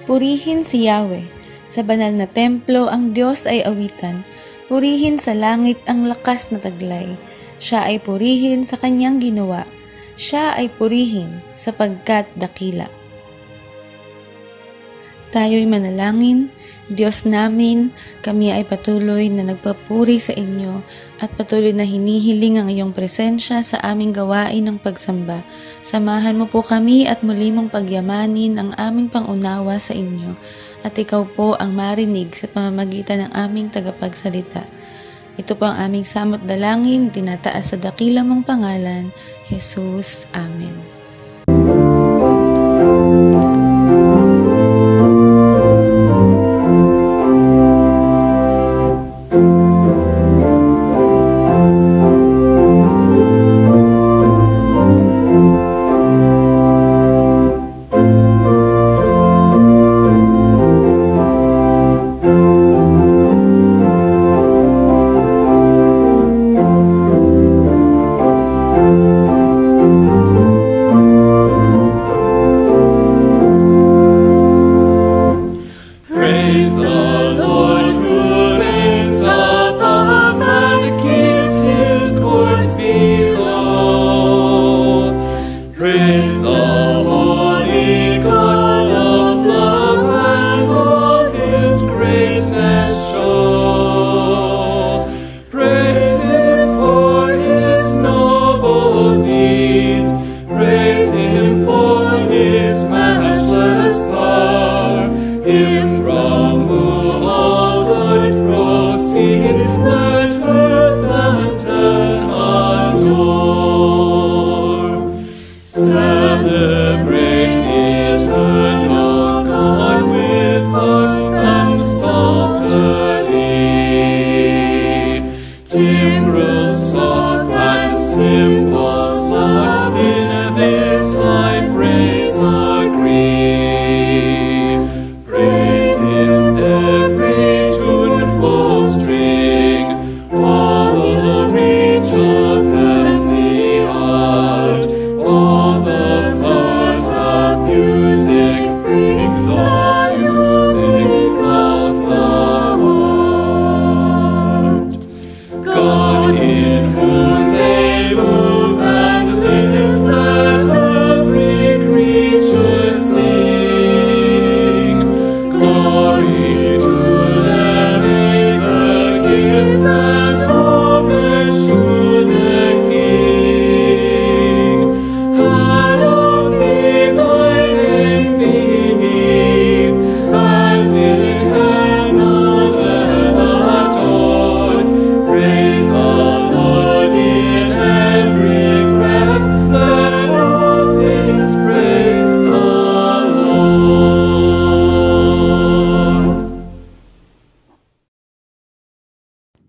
Purihin si Yahweh. Sa banal na templo ang Diyos ay awitan. Purihin sa langit ang lakas na taglay. Siya ay purihin sa kanyang ginawa. Siya ay purihin sapagkat dakila. Tayo'y manalangin. Diyos namin, kami ay patuloy na nagpapuri sa inyo at patuloy na hinihiling ang iyong presensya sa aming gawain ng pagsamba. Samahan mo po kami at muli mong pagyamanin ang aming pangunawa sa inyo at ikaw po ang marinig sa pamamagitan ng aming tagapagsalita. Ito po ang aming samot dalangin, tinataas sa dakila mong pangalan, Jesus. Amen.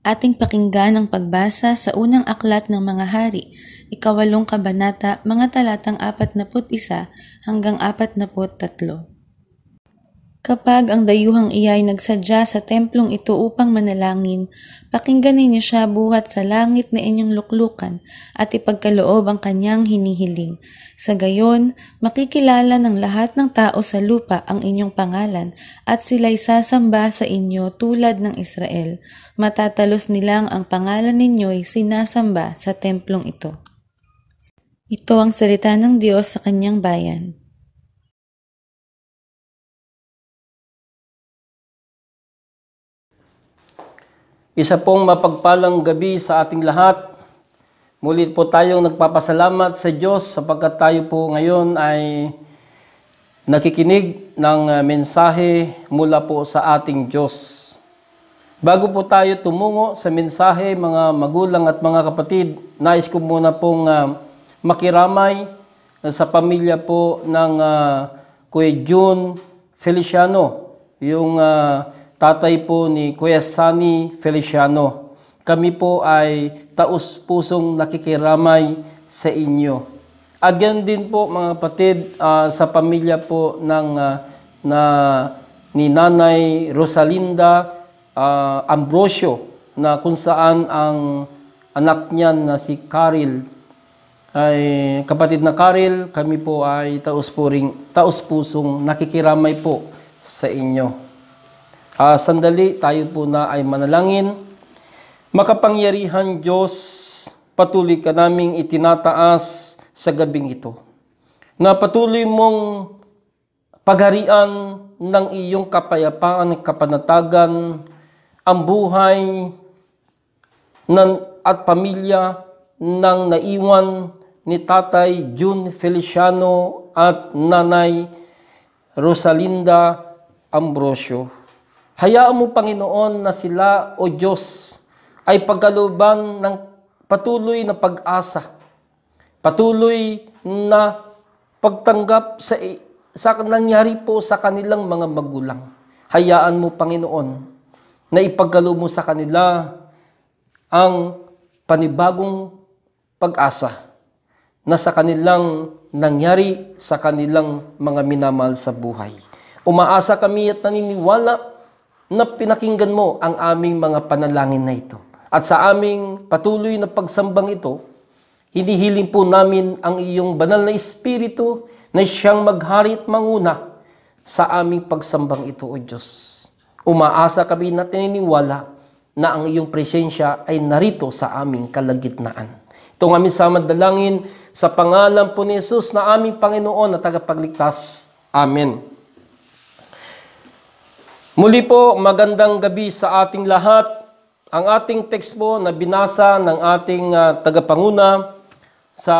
Ating pakinggan ang pagbasa sa unang aklat ng mga hari, 8 kabanata, mga talatang 41 hanggang 43. Kapag ang dayuhang iya'y nagsadya sa templong ito upang manalangin, pakinggan ninyo siya buhat sa langit na inyong luklukan at ipagkaloob ang kanyang hinihiling. Sa gayon, makikilala ng lahat ng tao sa lupa ang inyong pangalan at sila'y sasamba sa inyo tulad ng Israel. Matatalos nilang ang pangalan ninyo'y sinasamba sa templong ito. Ito ang salita ng Diyos sa kanyang bayan. Isa pong mapagpalang gabi sa ating lahat. Muli po tayong nagpapasalamat sa Diyos sapagkat tayo po ngayon ay nakikinig ng mensahe mula po sa ating Diyos. Bago po tayo tumungo sa mensahe, mga magulang at mga kapatid, nais ko muna pong makiramay sa pamilya po ng Kuya June Feliciano, yung tatay po ni Kuya Sunny Feliciano. Kami po ay taus-pusong nakikiramay sa inyo. At ganun din po mga kapatid sa pamilya po ni Nanay Rosalinda Ambrosio, na kung saan ang anak niyan na si Karil ay kapatid na Karil, kami po ay taus-pusong nakikiramay po sa inyo. Sandali, tayo po na ay manalangin. Makapangyarihan Diyos, patuloy ka naming itinataas sa gabing ito, na patuloy mong pagharian ng iyong kapayapaan, kapanatagan, ang buhay at pamilya ng naiwan ni Tatay June Feliciano at Nanay Rosalinda Ambrosio. Hayaan mo, Panginoon, na sila, o Diyos, ay pagkalooban ng patuloy na pag-asa, patuloy na pagtanggap sa nangyari po sa kanilang mga magulang. Hayaan mo, Panginoon, na ipagkaloob mo sa kanila ang panibagong pag-asa na sa kanilang nangyari sa kanilang mga minamahal sa buhay. Umaasa kami at naniniwala na pinakinggan mo ang aming mga panalangin na ito. At sa aming patuloy na pagsambang ito, hinihiling po namin ang iyong banal na Espiritu na siyang maghari at manguna sa aming pagsambang ito, O Diyos. Umaasa kami na naniniwala na ang iyong presensya ay narito sa aming kalagitnaan. Ito ang aming samadalangin sa pangalan po ni Jesus na aming Panginoon at tagapagligtas. Amen. Muli po, magandang gabi sa ating lahat. Ang ating text po na binasa ng ating tagapanguna sa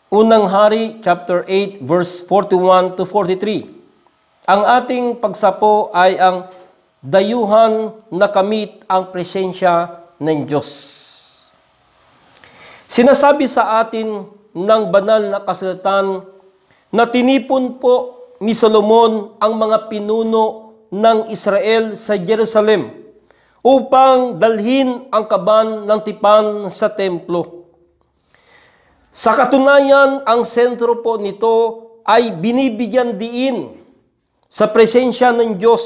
Unang Hari, chapter 8, verse 41 to 43. Ang ating pagsapo ay ang dayuhan na kamit ang presensya ng Diyos. Sinasabi sa atin ng banal na kasulatan na tinipon po ni Solomon ang mga pinuno ng Israel sa Jerusalem upang dalhin ang kaban ng tipan sa templo. Sa katunayan, ang sentro po nito ay binibigyan diin sa presensya ng Diyos.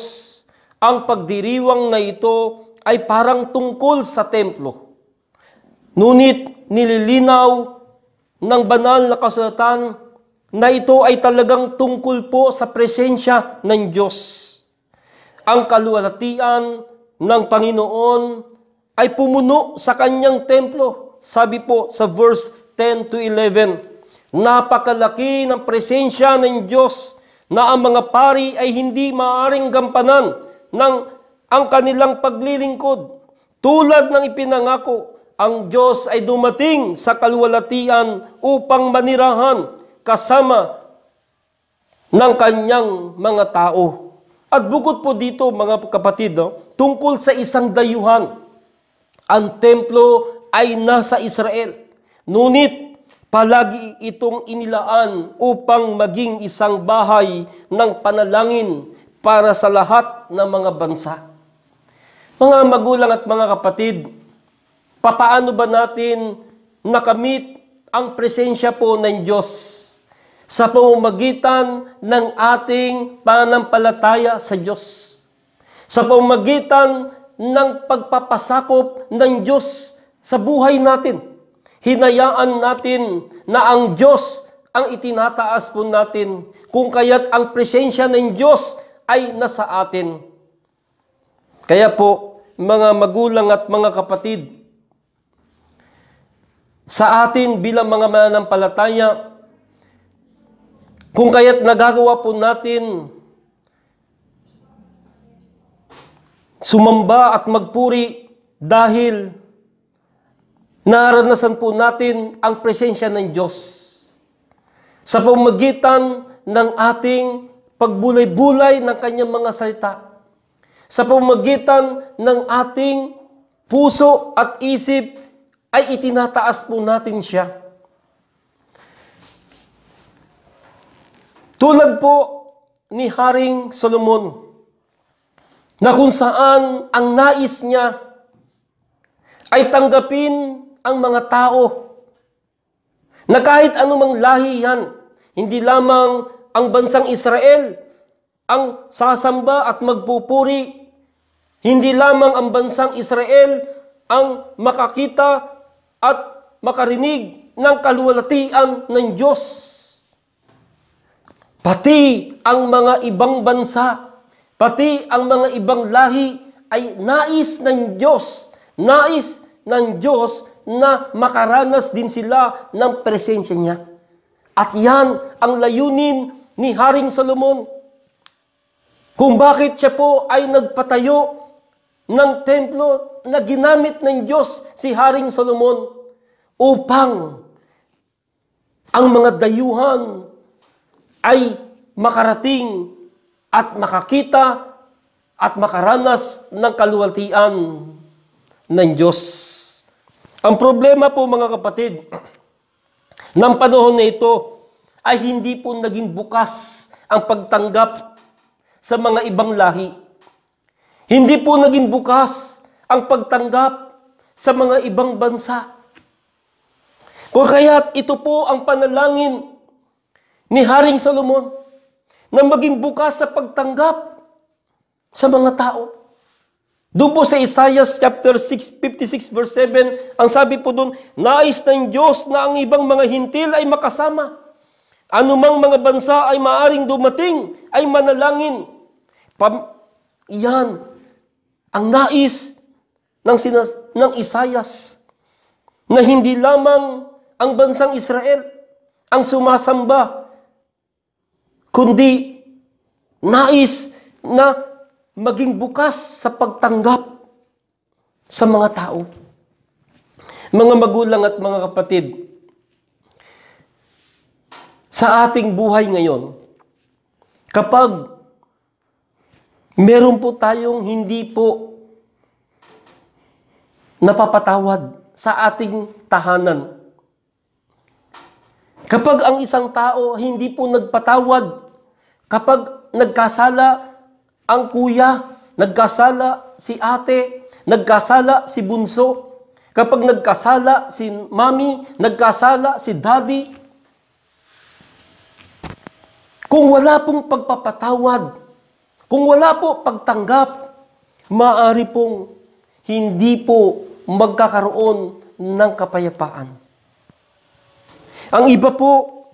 Ang pagdiriwang na ito ay parang tungkol sa templo. Ngunit nililinaw ng banal na kasulatan na ito ay talagang tungkol po sa presensya ng Diyos. Ang kaluwalhatian ng Panginoon ay pumuno sa kanyang templo. Sabi po sa verse 10 to 11, napakalaki ng presensya ng Diyos na ang mga pari ay hindi maaaring gampanan ng ang kanilang paglilingkod. Tulad ng ipinangako, ang Diyos ay dumating sa kaluwalhatian upang manirahan kasama ng kanyang mga tao. At bukod po dito, mga kapatid, tungkol sa isang dayuhan, ang templo ay nasa Israel. Ngunit palagi itong inilaan upang maging isang bahay ng panalangin para sa lahat ng mga bansa. Mga magulang at mga kapatid, papaano ba natin nakamit ang presensya po ng Diyos sa pamamagitan ng ating pananampalataya sa Diyos? Sa pamamagitan ng pagpapasakop ng Diyos sa buhay natin. Hinayaan natin na ang Diyos ang itinataas po natin, kung kaya't ang presensya ng Diyos ay nasa atin. Kaya po, mga magulang at mga kapatid, sa atin bilang mga mananampalataya, kung kaya't nagagawa po natin sumamba at magpuri dahil naranasan po natin ang presensya ng Diyos sa pamamagitan ng ating pagbulay-bulay ng kanyang mga salita, sa pamamagitan ng ating puso at isip ay itinataas po natin siya. Tulad po ni Haring Solomon, na kung saan ang nais niya ay tanggapin ang mga tao na kahit anumang lahi yan, hindi lamang ang bansang Israel ang sasamba at magpupuri, hindi lamang ang bansang Israel ang makakita at makarinig ng kaluwalhatian ng Diyos. Pati ang mga ibang bansa, pati ang mga ibang lahi ay nais ng Diyos na makaranas din sila ng presensya niya. At yan ang layunin ni Haring Solomon. Kung bakit siya po ay nagpatayo ng templo na ginamit ng Diyos si Haring Solomon upang ang mga dayuhan ay makarating at makakita at makaranas ng kaluwalhatian ng Diyos. Ang problema po mga kapatid, ng panahon na ito ay hindi po naging bukas ang pagtanggap sa mga ibang lahi. Hindi po naging bukas ang pagtanggap sa mga ibang bansa. Kung kaya't ito po ang panalangin ni Haring Solomon na maging bukas sa pagtanggap sa mga tao. Doon po sa Isaiah chapter 56 verse 7, ang sabi po doon, nais ng Diyos na ang ibang mga hintil ay makasama. Anumang mga bansa ay maaring dumating, ay manalangin. Iyan ang nais ng Isaiah na hindi lamang ang bansang Israel ang sumasamba, kundi nais na maging bukas sa pagtanggap sa mga tao. Mga magulang at mga kapatid, sa ating buhay ngayon, kapag meron po tayong hindi po napapatawad sa ating tahanan, kapag ang isang tao hindi po nagpatawad, kapag nagkasala ang kuya, nagkasala si ate, nagkasala si bunso, kapag nagkasala si mami, nagkasala si daddy, kung wala pong pagpapatawad, kung wala po pagtanggap, maaari pong hindi po magkakaroon ng kapayapaan. Ang iba po,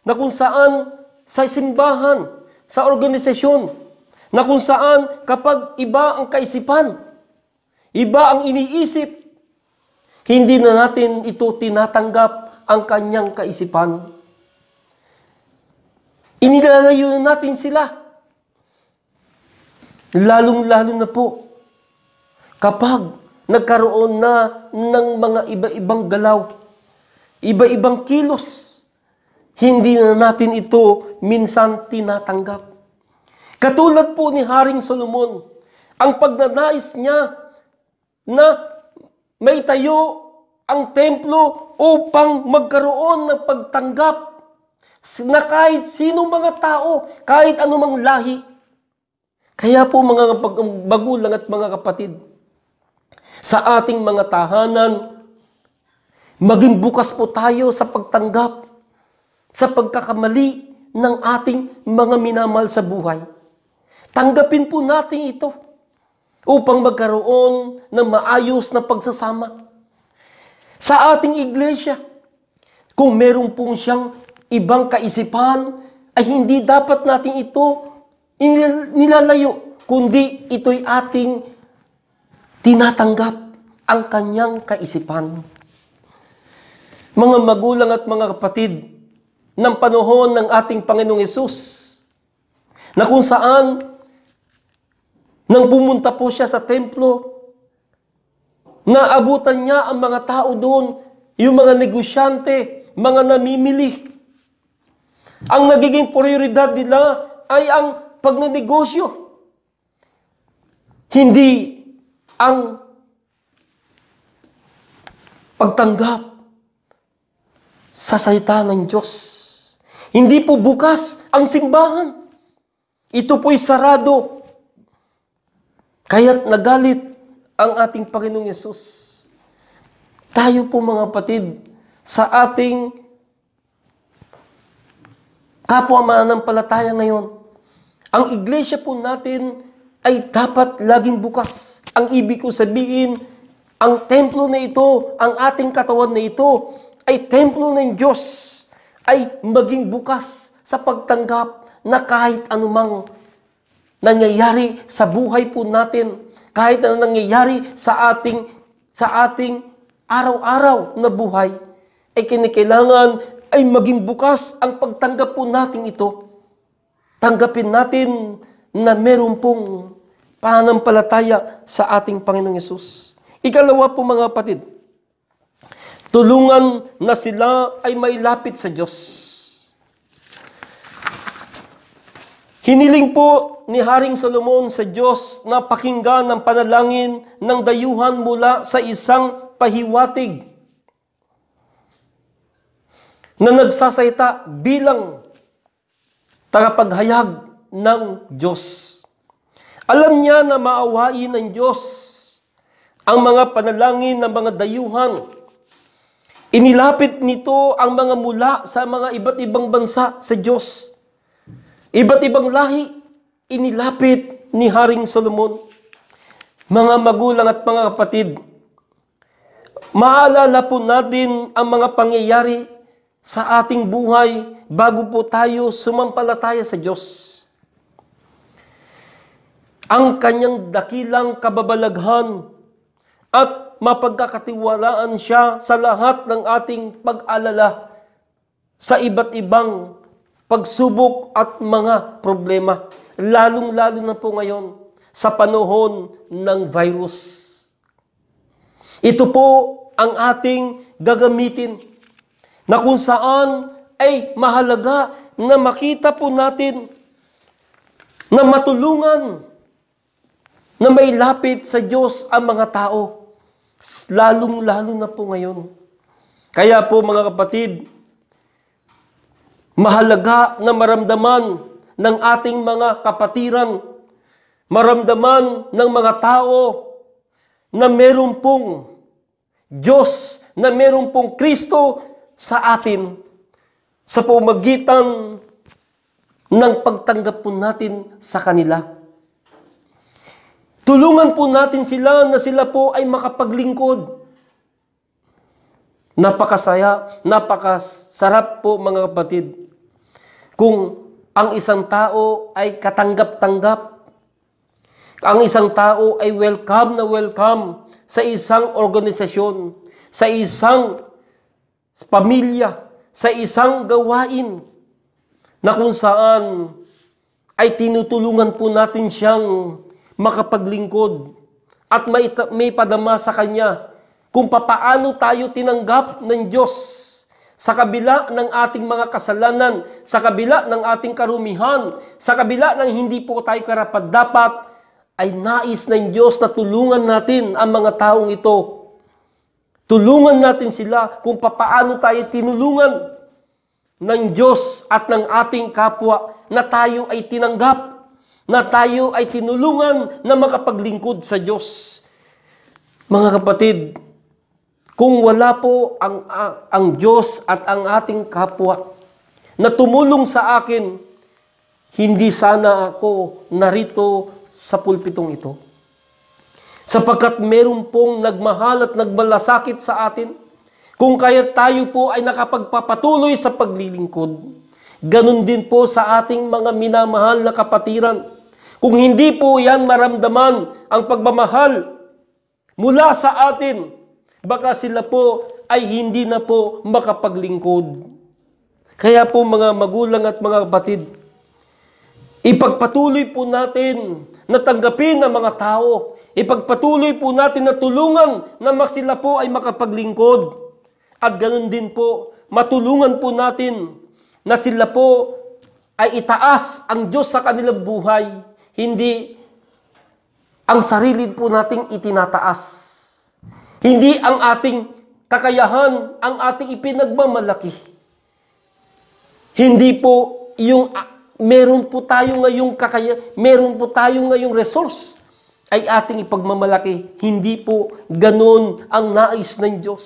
na kung saan sa simbahan, sa organisasyon, na kung saan kapag iba ang kaisipan, iba ang iniisip, hindi na natin ito tinatanggap ang kanyang kaisipan. Inilalayo natin sila. Lalong-lalo na po kapag nagkaroon na ng mga iba-ibang galaw, iba-ibang kilos, hindi na natin ito minsan tinatanggap. Katulad po ni Haring Solomon, ang pagnanais niya na may tayo ang templo upang magkaroon ng pagtanggap na kahit sino mga tao, kahit anumang lahi. Kaya po mga magulang at mga kapatid, sa ating mga tahanan, maging bukas po tayo sa pagtanggap, sa pagkakamali ng ating mga minamahal sa buhay. Tanggapin po natin ito upang magkaroon ng maayos na pagsasama. Sa ating iglesia, kung meron pong siyang ibang kaisipan, ay hindi dapat natin ito nilalayo, kundi ito'y ating tinatanggap ang kanyang kaisipan. Mga magulang at mga kapatid, ng panahon ng ating Panginoong Hesus, na kung saan, nang pumunta po siya sa templo, naabutan niya ang mga tao doon, yung mga negosyante, mga namimili. Ang nagiging prioridad nila ay ang pagnenegosyo. Hindi ang pagtanggap sa salita ng Diyos. Hindi po bukas ang simbahan. Ito po'y sarado. Kaya't nagalit ang ating Panginoong Yesus. Tayo po mga kapatid, sa ating kapwa mananampalataya ngayon, ang iglesia po natin ay dapat laging bukas. Ang ibig ko sabihin, ang templo na ito, ang ating katawan na ito, ay templo ng Diyos, ay maging bukas sa pagtanggap na kahit anumang nangyayari sa buhay po natin, kahit anong nangyayari sa ating araw-araw na buhay, ay kinakailangan ay maging bukas ang pagtanggap po natin ito. Tanggapin natin na meron pong pananampalataya sa ating Panginoong Yesus. Ikalawa po mga kapatid, tulungan na sila ay mailapit sa Diyos. Hiniling po ni Haring Solomon sa Diyos na pakinggan ang panalangin ng dayuhan mula sa isang pahiwatig na nagsasayta bilang tagapaghayag ng Diyos. Alam niya na maawain ng Diyos ang mga panalangin ng mga dayuhan. Inilapit nito ang mga mula sa mga iba't ibang bansa sa Diyos. Iba't ibang lahi, inilapit ni Haring Solomon. Mga magulang at mga kapatid, maalala po natin ang mga pangyayari sa ating buhay bago po tayo sumampalataya sa Diyos. Ang kanyang dakilang kababalaghan at mapagkakatiwalaan siya sa lahat ng ating pag-alala sa iba't ibang pagsubok at mga problema. Lalong-lalo na po ngayon sa panahon ng virus. Ito po ang ating gagamitin na kung saan ay mahalaga na makita po natin na matulungan na mailapit sa Diyos ang mga tao. Lalong-lalo na po ngayon. Kaya po mga kapatid, mahalaga na maramdaman ng ating mga kapatiran, maramdaman ng mga tao na meron pong Diyos, na meron pong Kristo sa atin sa pamamagitan ng pagtanggap po natin sa kanila. Tulungan po natin sila na sila po ay makapaglingkod. Napakasarap po mga kapatid kung ang isang tao ay katanggap-tanggap, ang isang tao ay welcome na welcome sa isang organisasyon, sa isang pamilya, sa isang gawain na kung saan ay tinutulungan po natin siyang makapaglingkod at may padama sa Kanya kung papaano tayo tinanggap ng Diyos sa kabila ng ating mga kasalanan, sa kabila ng ating karumihan, sa kabila ng hindi po tayo karapat-dapat, ay nais ng Diyos na tulungan natin ang mga taong ito. Tulungan natin sila kung papaano tayo tinulungan ng Diyos at ng ating kapwa na tayo ay tinanggap, na tayo ay tinulungan na makapaglingkod sa Diyos. Mga kapatid, kung wala po ang Diyos at ang ating kapwa na tumulong sa akin, hindi sana ako narito sa pulpitong ito. Sapagkat meron pong nagmahal at nagmalasakit sa atin, kung kaya tayo po ay nakapagpapatuloy sa paglilingkod, ganun din po sa ating mga minamahal na kapatiran. Kung hindi po yan maramdaman ang pagmamahal mula sa atin, baka sila po ay hindi na po makapaglingkod. Kaya po mga magulang at mga kapatid, ipagpatuloy po natin na tanggapin ang mga tao. Ipagpatuloy po natin na tulungan na sila po ay makapaglingkod. At ganun din po, matulungan po natin na sila po ay itaas ang Diyos sa kanilang buhay. Hindi ang sarili po nating itinataas. Hindi ang ating kakayahan ang ating ipinagmamalaki. Hindi po yung meron po tayo ngayong meron po tayo ngayong resource ay ating ipagmamalaki. Hindi po ganun ang nais ng Diyos.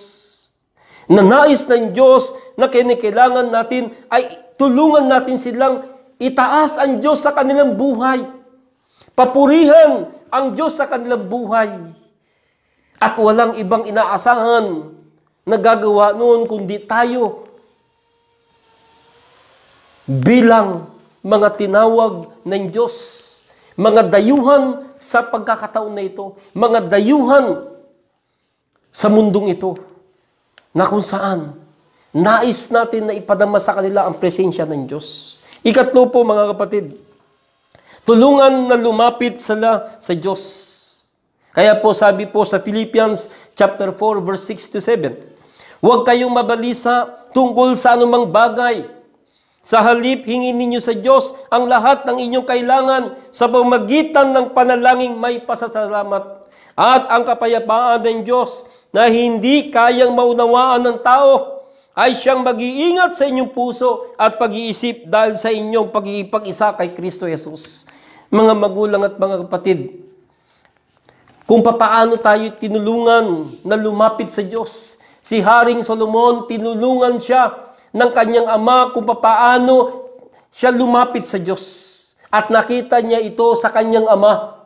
Na nais ng Diyos na kinakailangan natin ay tulungan natin silang itaas ang Diyos sa kanilang buhay. Papurihan ang Diyos sa kanilang buhay. At walang ibang inaasahan na gagawa noon kundi tayo bilang mga tinawag ng Diyos, mga dayuhan sa pagkakataon na ito, mga dayuhan sa mundong ito, na kung saan nais natin na ipadama sa kanila ang presensya ng Diyos. Ikatlo po mga kapatid, tulungan na lumapit sila sa Diyos. Kaya po sabi po sa Philippians chapter 4 verse 6 to 7, huwag kayong mabalisa tungkol sa anumang bagay. Sa halip, hingin ninyo sa Diyos ang lahat ng inyong kailangan sa pamamagitan ng panalangin may pasasalamat. At ang kapayapaan ng Diyos na hindi kayang maunawaan ng tao ay siyang mag-iingat sa inyong puso at pag-iisip dahil sa inyong pag-iipag-isa kay Kristo Jesus. Mga magulang at mga kapatid, kung papaano tayo tinulungan na lumapit sa Diyos. Si Haring Solomon, tinulungan siya ng kanyang ama kung papaano siya lumapit sa Diyos. At nakita niya ito sa kanyang ama.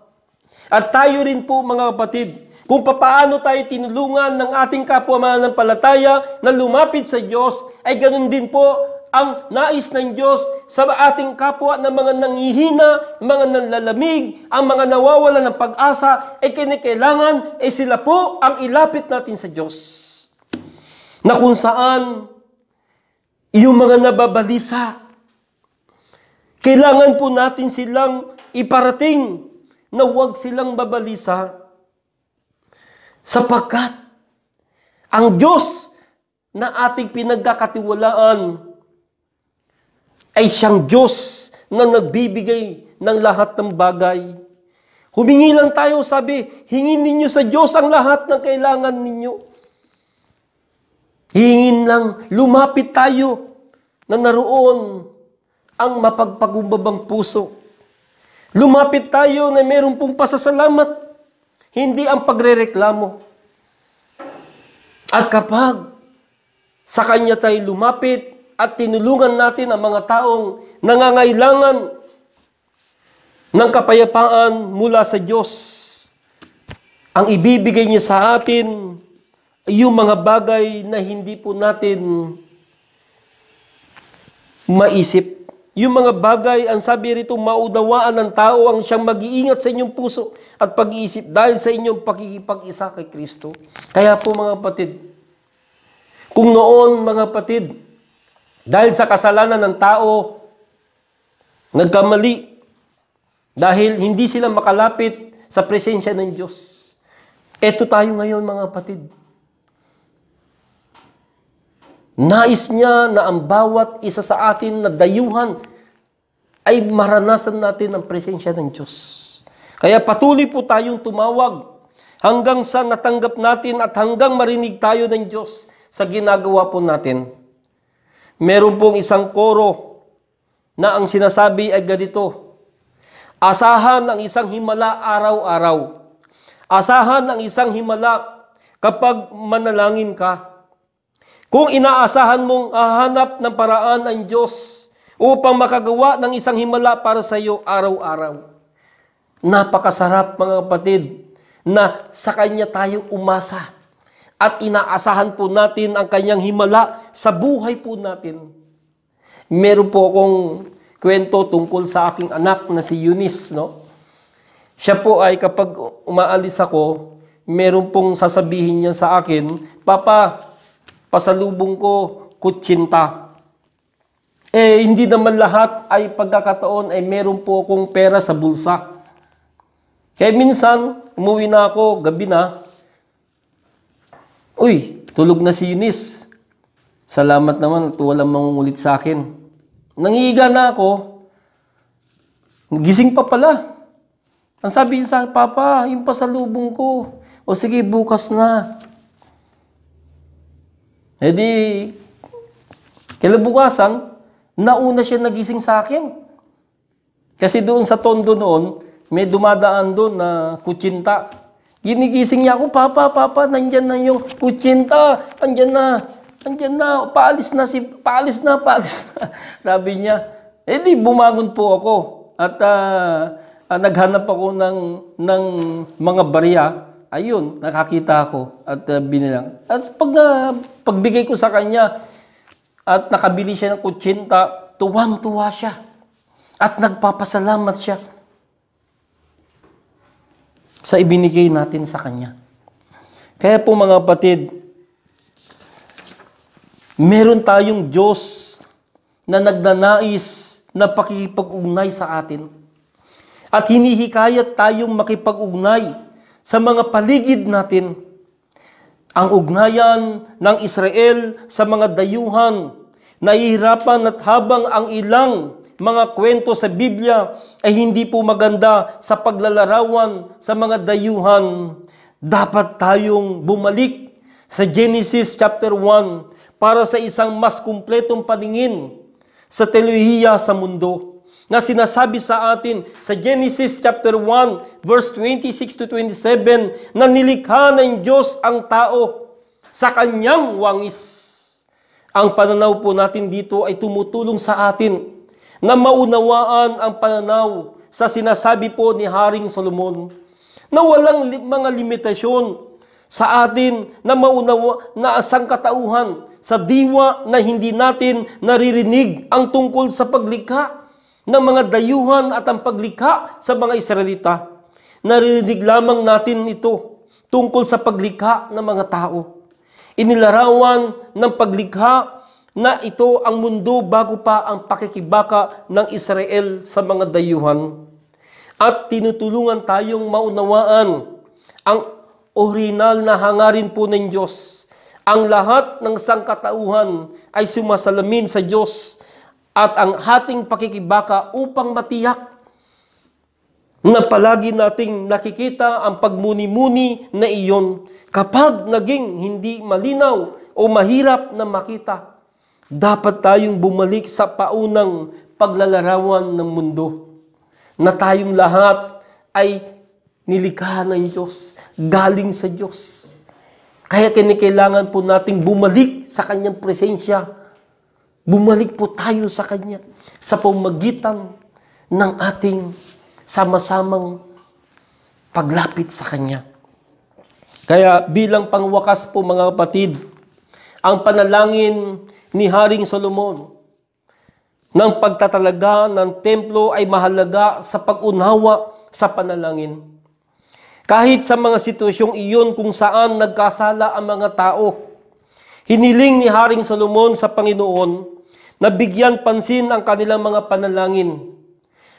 At tayo rin po mga kapatid, kung papaano tayo tinulungan ng ating kapwa mananampalataya na lumapit sa Diyos, ay ganun din po ang nais ng Diyos sa ating kapwa na mga nanghihina, mga nanlalamig, ang mga nawawala ng pag-asa, ay kinakailangan ay sila po ang ilapit natin sa Diyos. Na kung saan yung mga nababalisa, kailangan po natin silang iparating na huwag silang babalisa sapagkat ang Diyos na ating pinagkakatiwalaan ay siyang Diyos na nagbibigay ng lahat ng bagay. Humingi lang tayo, sabi, hingin ninyo sa Diyos ang lahat ng kailangan ninyo. Hingin lang, lumapit tayo na naroon ang mapagpagumbabang puso. Lumapit tayo na meron pong pasasalamat, hindi ang pagrereklamo. At kapag sa Kanya tayo lumapit, at tinulungan natin ang mga taong nangangailangan ng kapayapaan mula sa Diyos. Ang ibibigay niya sa atin ay yung mga bagay na hindi po natin maisip. Yung mga bagay, ang sabi rito, maunawaan ng tao ang siyang mag-iingat sa inyong puso at pag-iisip dahil sa inyong pakikipag-isa kay Kristo. Kaya po mga kapatid, kung noon mga kapatid, dahil sa kasalanan ng tao, nagkamali. Dahil hindi sila makalapit sa presensya ng Diyos. Eto tayo ngayon mga kapatid. Nais niya na ang bawat isa sa atin na dayuhan ay maranasan natin ang presensya ng Diyos. Kaya patuloy po tayong tumawag hanggang sa natanggap natin at hanggang marinig tayo ng Diyos sa ginagawa po natin. Meron pong isang koro na ang sinasabi ay ganito, asahan ang isang himala araw-araw. Asahan ang isang himala kapag manalangin ka. Kung inaasahan mong hahanap ng paraan ang Diyos upang makagawa ng isang himala para sa iyo araw-araw. Napakasarap mga kapatid na sa Kanya tayo umasa. At inaasahan po natin ang Kanyang himala sa buhay po natin. Meron po akong kwento tungkol sa aking anak na si Eunice, no? Siya po ay kapag umaalis ako, meron pong sasabihin niya sa akin, Papa, pasalubong ko kutsinta. Hindi naman lahat ay pagkakataon ay meron po akong pera sa bulsa. Kaya minsan, umuwi na ako, gabi na, uy, tulog na si Eunice. Salamat naman at walang mangungulit sa akin. Nangihiga na ako. Gising pa pala. Ang sabi niya sa akin, Papa, yung pasalubong ko. O sige, bukas na. Di, kailabukasan, nauna siya nagising sa akin. Kasi doon sa tondo noon, may dumadaan doon na kutsinta. Ginigising niya ako, Papa, nandyan na yung kutsinta. Andyan na, paalis na. Sabi niya. Di, bumangon po ako. At naghanap ako ng mga barya. Ayun, nakakita ako at binilang. At pagbigay ko sa kanya at nakabili siya ng kutsinta, tuwang-tuwa siya. At nagpapasalamat siya sa ibinigay natin sa Kanya. Kaya po mga kapatid, meron tayong Diyos na nagnanais na pakikipag-ugnay sa atin. At hinihikayat tayong makipag-ugnay sa mga paligid natin. Ang ugnayan ng Israel sa mga dayuhan, nahihirapan at habang ang ilang mga kwento sa Biblia ay hindi po maganda sa paglalarawan sa mga dayuhan, dapat tayong bumalik sa Genesis chapter 1 para sa isang mas kumpletong paningin sa teolohiya sa mundo na sinasabi sa atin sa Genesis chapter 1 verse 26 to 27 na nilikha ng Diyos ang tao sa kanyang wangis. Ang pananaw po natin dito ay tumutulong sa atin na maunawaan ang pananaw sa sinasabi po ni Haring Solomon na walang mga limitasyon sa atin na maunawa na asang katauhan sa diwa na hindi natin naririnig ang tungkol sa paglikha ng mga dayuhan at ang paglikha sa mga Israelita. Naririnig lamang natin ito tungkol sa paglikha ng mga tao. Inilarawan ng paglikha na ito ang mundo bago pa ang pakikibaka ng Israel sa mga dayuhan. At tinutulungan tayong maunawaan ang orihinal na hangarin po ng Diyos. Ang lahat ng sangkatauhan ay sumasalamin sa Diyos at ang ating pakikibaka upang matiyak na palagi nating nakikita ang pagmuni-muni na iyon. Kapag naging hindi malinaw o mahirap na makita, dapat tayong bumalik sa paunang paglalarawan ng mundo na tayong lahat ay nilikha ng Diyos, galing sa Diyos. Kaya kailangan po nating bumalik sa Kanyang presensya. Bumalik po tayo sa Kanya sa pamamagitan ng ating sama-samang paglapit sa Kanya. Kaya bilang pangwakas po mga kapatid, ang panalangin ni Haring Solomon ng pagtatalaga ng templo ay mahalaga sa pag-unawa sa panalangin. Kahit sa mga sitwasyong iyon kung saan nagkasala ang mga tao, hiniling ni Haring Solomon sa Panginoon na bigyan pansin ang kanilang mga panalangin,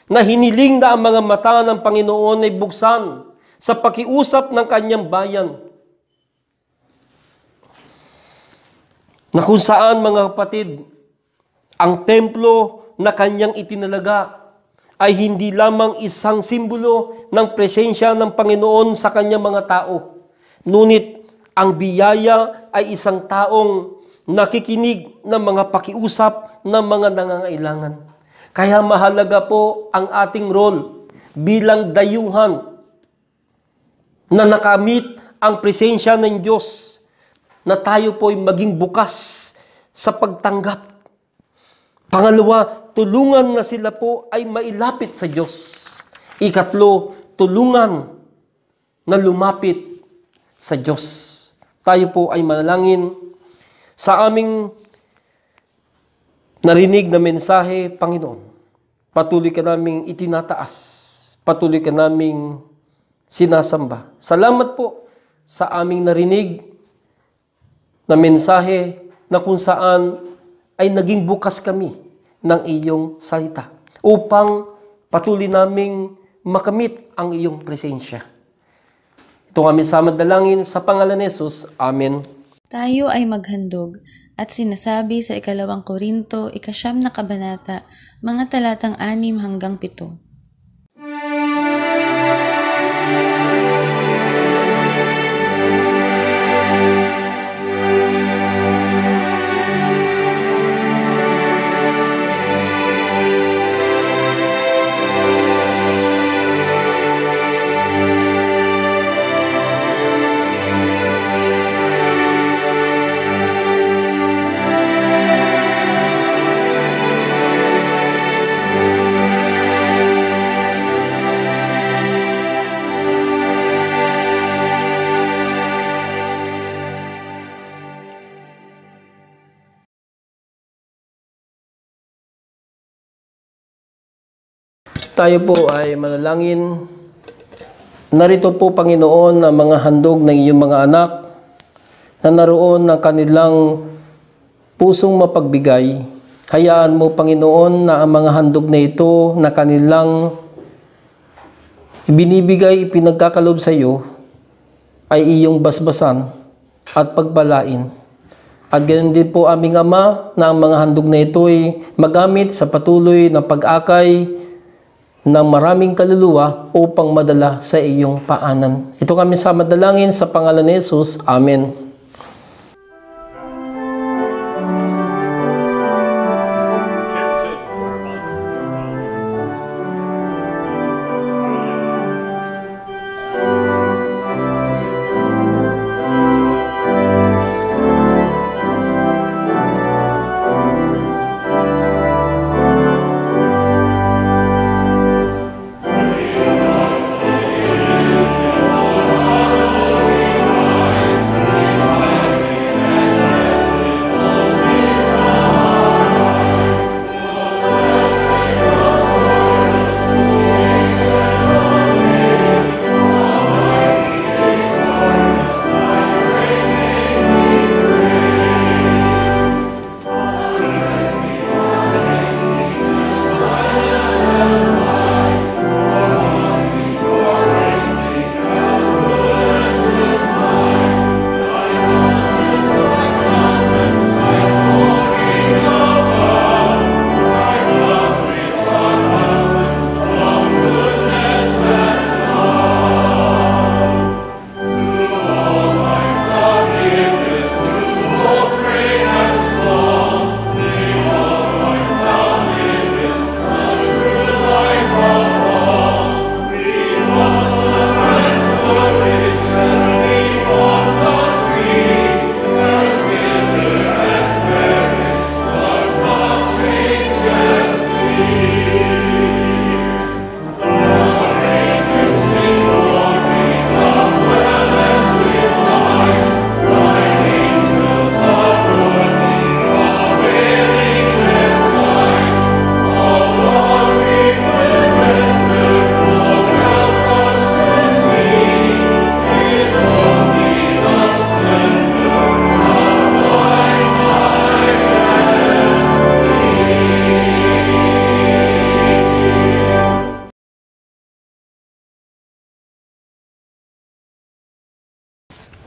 na hiniling na ang mga mata ng Panginoon ay buksan sa pakiusap ng kanyang bayan. Na kung saan mga kapatid, ang templo na kanyang itinalaga ay hindi lamang isang simbolo ng presensya ng Panginoon sa kanyang mga tao. Ngunit ang biyaya ay isang taong nakikinig ng mga pakiusap ng mga nangangailangan. Kaya mahalaga po ang ating role bilang dayuhan na nakamit ang presensya ng Diyos, na tayo po ay maging bukas sa pagtanggap. Pangalawa, tulungan na sila po ay mailapit sa Diyos. Ikatlo, tulungan na lumapit sa Diyos. Tayo po ay manalangin sa aming narinig na mensahe, Panginoon. Patuloy ka naming itinataas. Patuloy ka naming sinasamba. Salamat po sa aming narinig na mensahe na kung saan ay naging bukas kami ng iyong salita upang patuloy naming makamit ang iyong presensya. Ito kami sa madalangin sa pangalan ni Jesus. Amen. Tayo ay maghandog at sinasabi sa 2 Korinto, 9 na kabanata, mga talatang 6 hanggang 7. Tayo po ay manalangin. Narito po, Panginoon, ang mga handog ng iyong mga anak na naroon ng kanilang pusong mapagbigay. Hayaan mo, Panginoon, na ang mga handog na ito na kanilang ibinibigay, ipinagkakalob sa iyo, ay iyong basbasan at pagpalain. At ganoon din po, aming Ama, na ang mga handog na ito ay magamit sa patuloy na pag-akay ng maraming kaluluwa upang madala sa iyong paanan. Ito kami sa madalangin sa pangalan ni Jesus. Amen.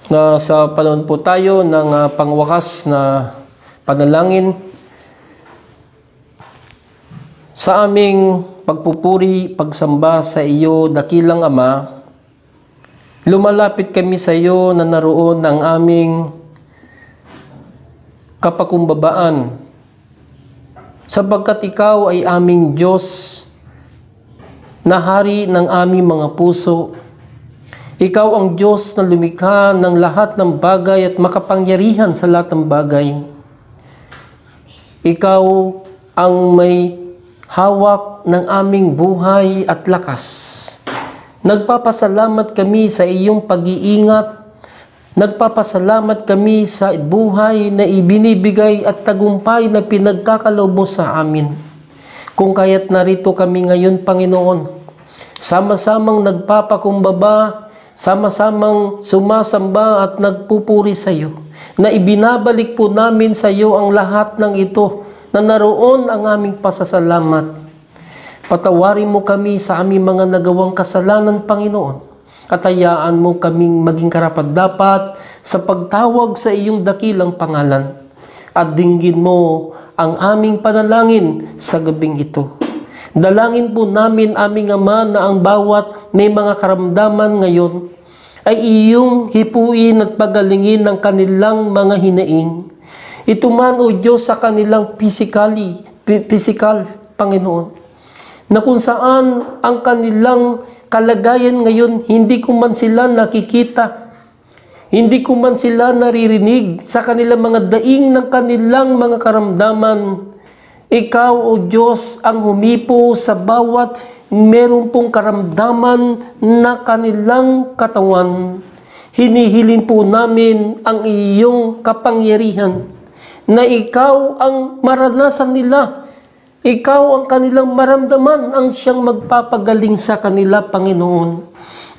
Na sa panahon po tayo ng pangwakas na panalangin, sa aming pagpupuri, pagsamba sa iyo, dakilang Ama, lumalapit kami sa iyo na naroon ang aming kapakumbabaan, sapagkat ikaw ay aming Diyos na hari ng aming mga puso. Ikaw ang Diyos na lumikha ng lahat ng bagay at makapangyarihan sa lahat ng bagay. Ikaw ang may hawak ng aming buhay at lakas. Nagpapasalamat kami sa iyong pag-iingat. Nagpapasalamat kami sa buhay na ibinibigay at tagumpay na pinagkakaloob mo sa amin. Kung kaya't narito kami ngayon, Panginoon, sama-samang nagpapakumbaba, sama-samang sumasamba at nagpupuri sa iyo, na ibinabalik po namin sa iyo ang lahat ng ito, na naroon ang aming pasasalamat. Patawarin mo kami sa aming mga nagawang kasalanan, Panginoon, at hayaan mo kaming maging karapat-dapat sa pagtawag sa iyong dakilang pangalan, at dinggin mo ang aming panalangin sa gabing ito. Dalangin po namin, aming Ama, na ang bawat may mga karamdaman ngayon ay iyong hipuin at pagalingin ng kanilang mga hinaing. Ito man, O Diyos, sa kanilang physical, Panginoon, na kung saan ang kanilang kalagayan ngayon, hindi ko man sila nakikita, hindi ko man sila naririnig sa kanilang mga daing ng kanilang mga karamdaman. Ikaw, O Diyos, ang humipo sa bawat meron pong karamdaman na kanilang katawan. Hinihilin po namin ang iyong kapangyarihan, na ikaw ang maranasan nila Ikaw ang kanilang maramdaman, ang siyang magpapagaling sa kanila, Panginoon.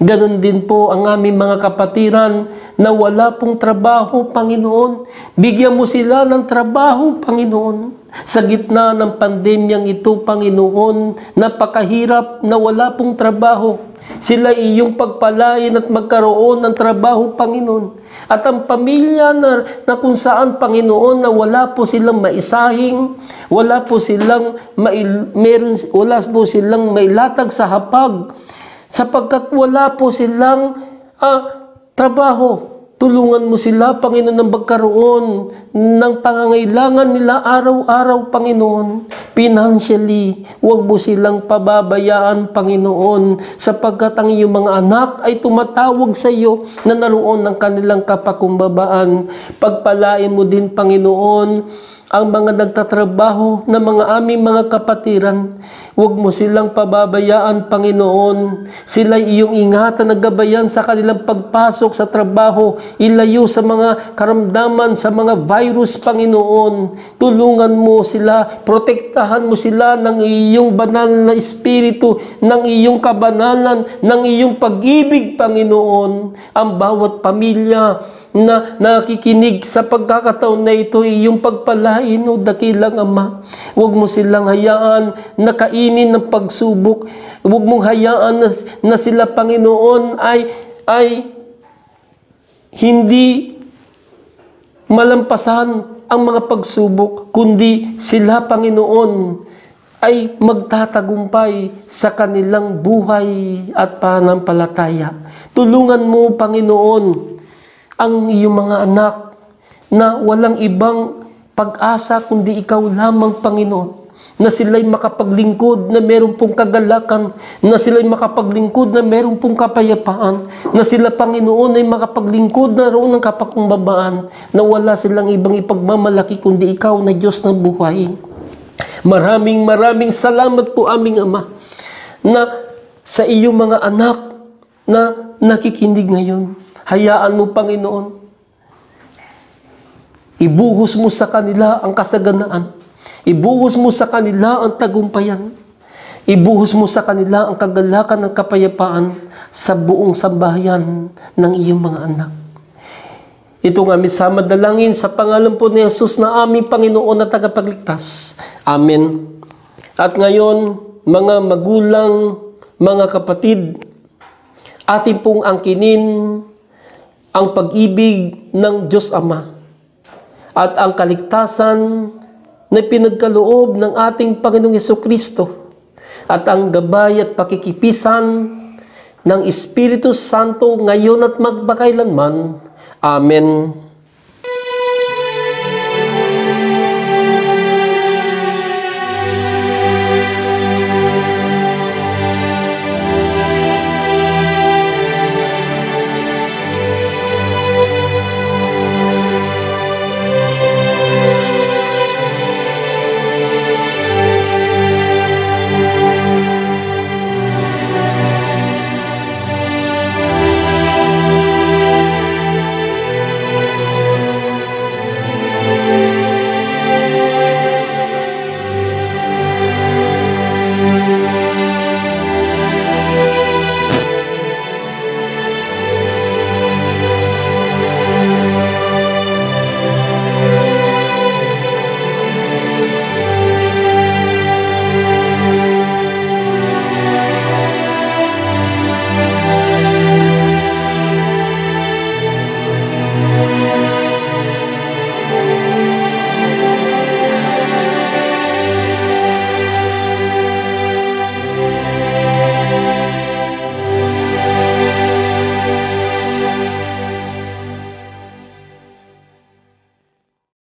Ganon din po ang aming mga kapatiran na wala pong trabaho, Panginoon. Bigyan mo sila ng trabaho, Panginoon. Sa gitna ng pandemyang ito, Panginoon, napakahirap na wala pong trabaho. Sila iyong pagpalain at magkaroon ng trabaho, Panginoon. At ang pamilya na kung saan, Panginoon, na wala po silang maisahing, wala po silang mailatag sa hapag, sapagkat wala po silang trabaho. Tulungan mo sila, Panginoon, na magkaroon ng pangangailangan nila araw-araw, Panginoon. Financially, huwag mo silang pababayaan, Panginoon, sapagkat ang iyong mga anak ay tumatawag sa iyo na naroon ng kanilang kapakumbabaan. Pagpalain mo din, Panginoon, ang mga nagtatrabaho na mga aming mga kapatiran. Huwag mo silang pababayaan, Panginoon. Sila iyong ingatan, nagabayan sa kanilang pagpasok sa trabaho. Ilayo sa mga karamdaman, sa mga virus, Panginoon. Tulungan mo sila, protektahan mo sila ng iyong banal na espiritu, ng iyong kabanalan, ng iyong pag-ibig, Panginoon. Ang bawat pamilya na nakikinig sa pagkakataon na ito, iyong pagpalain, o dakilang Ama. Huwag mo silang hayaan na kainin ng pagsubok. Huwag mong hayaan na sila, Panginoon, ay hindi malampasan ang mga pagsubok, kundi sila, Panginoon, ay magtatagumpay sa kanilang buhay at pananampalataya. Tulungan mo, Panginoon, ang iyong mga anak na walang ibang pag-asa kundi ikaw lamang, Panginoon. Na sila'y makapaglingkod na meron pong kagalakan, na sila'y makapaglingkod na meron pong kapayapaan, na sila, Panginoon, ay makapaglingkod na roon ng kapakumbabaan, na wala silang ibang ipagmamalaki kundi ikaw na Diyos ng buhay. Maraming salamat po, aming Ama, na sa iyong mga anak na nakikinig ngayon. Hayaan mo, Panginoon, ibuhos mo sa kanila ang kasaganaan. Ibuhos mo sa kanila ang tagumpayan. Ibuhos mo sa kanila ang kagalakan ng kapayapaan sa buong sambahayan ng iyong mga anak. Ito nga misama dalangin sa pangalan po ni Jesus na aming Panginoon na tagapagligtas. Amen. At ngayon, mga magulang, mga kapatid, atin pong angkinin ang pag-ibig ng Diyos Ama at ang kaligtasan na pinagkaloob ng ating Panginoong Jesucristo at ang gabay at pakikipisan ng Espiritu Santo ngayon at magpakailanman. Amen.